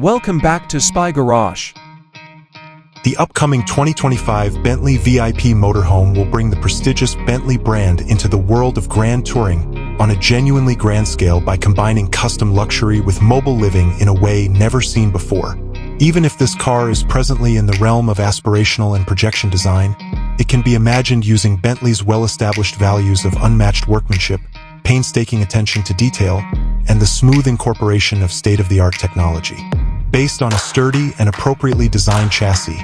Welcome back to Spy Garage. The upcoming 2025 Bentley VIP motorhome will bring the prestigious Bentley brand into the world of grand touring on a genuinely grand scale by combining custom luxury with mobile living in a way never seen before. Even if this car is presently in the realm of aspirational and projection design, it can be imagined using Bentley's well-established values of unmatched workmanship, painstaking attention to detail, and the smooth incorporation of state-of-the-art technology. Based on a sturdy and appropriately designed chassis,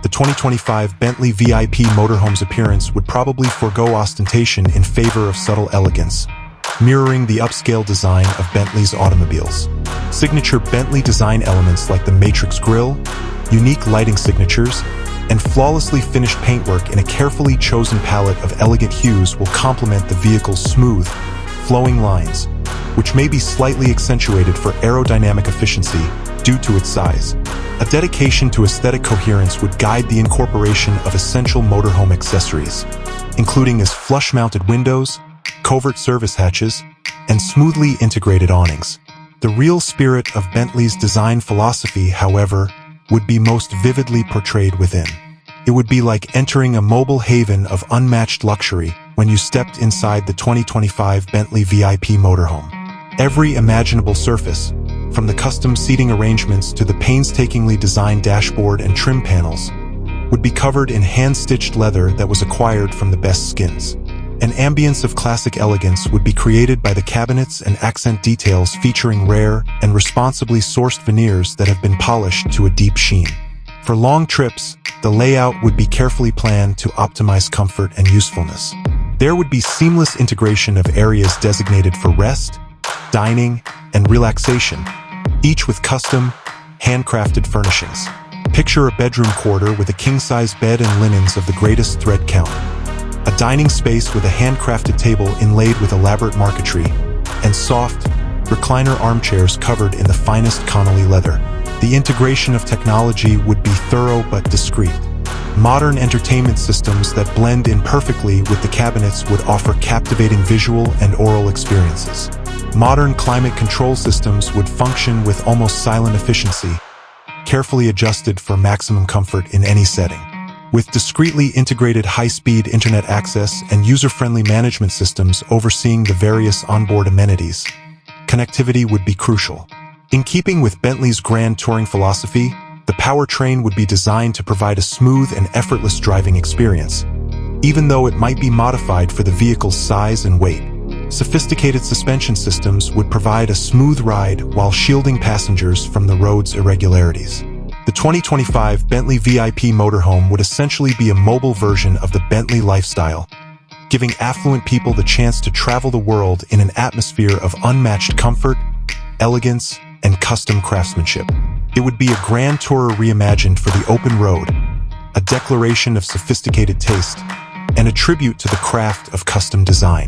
the 2025 Bentley VIP motorhome's appearance would probably forego ostentation in favor of subtle elegance, mirroring the upscale design of Bentley's automobiles. Signature Bentley design elements like the matrix grille, unique lighting signatures, and flawlessly finished paintwork in a carefully chosen palette of elegant hues will complement the vehicle's smooth, flowing lines, which may be slightly accentuated for aerodynamic efficiency due to its size. A dedication to aesthetic coherence would guide the incorporation of essential motorhome accessories, including as flush-mounted windows, covert service hatches, and smoothly integrated awnings. The real spirit of Bentley's design philosophy, however, would be most vividly portrayed within. It would be like entering a mobile haven of unmatched luxury when you stepped inside the 2025 Bentley VIP motorhome. Every imaginable surface, from the custom seating arrangements to the painstakingly designed dashboard and trim panels, would be covered in hand-stitched leather that was acquired from the best skins. An ambience of classic elegance would be created by the cabinets and accent details featuring rare and responsibly sourced veneers that have been polished to a deep sheen. For long trips, the layout would be carefully planned to optimize comfort and usefulness. There would be seamless integration of areas designated for rest, dining, and relaxation, each with custom, handcrafted furnishings. Picture a bedroom quarter with a king-size bed and linens of the greatest thread count, a dining space with a handcrafted table inlaid with elaborate marquetry, and soft, recliner armchairs covered in the finest Connolly leather. The integration of technology would be thorough but discreet. Modern entertainment systems that blend in perfectly with the cabinets would offer captivating visual and aural experiences. Modern climate control systems would function with almost silent efficiency, carefully adjusted for maximum comfort in any setting. With discreetly integrated high-speed internet access and user-friendly management systems overseeing the various onboard amenities, connectivity would be crucial. In keeping with Bentley's grand touring philosophy, the powertrain would be designed to provide a smooth and effortless driving experience, even though it might be modified for the vehicle's size and weight. Sophisticated suspension systems would provide a smooth ride while shielding passengers from the road's irregularities. The 2025 Bentley VIP motorhome would essentially be a mobile version of the Bentley lifestyle, giving affluent people the chance to travel the world in an atmosphere of unmatched comfort, elegance, and custom craftsmanship. It would be a grand tourer reimagined for the open road, a declaration of sophisticated taste, and a tribute to the craft of custom design.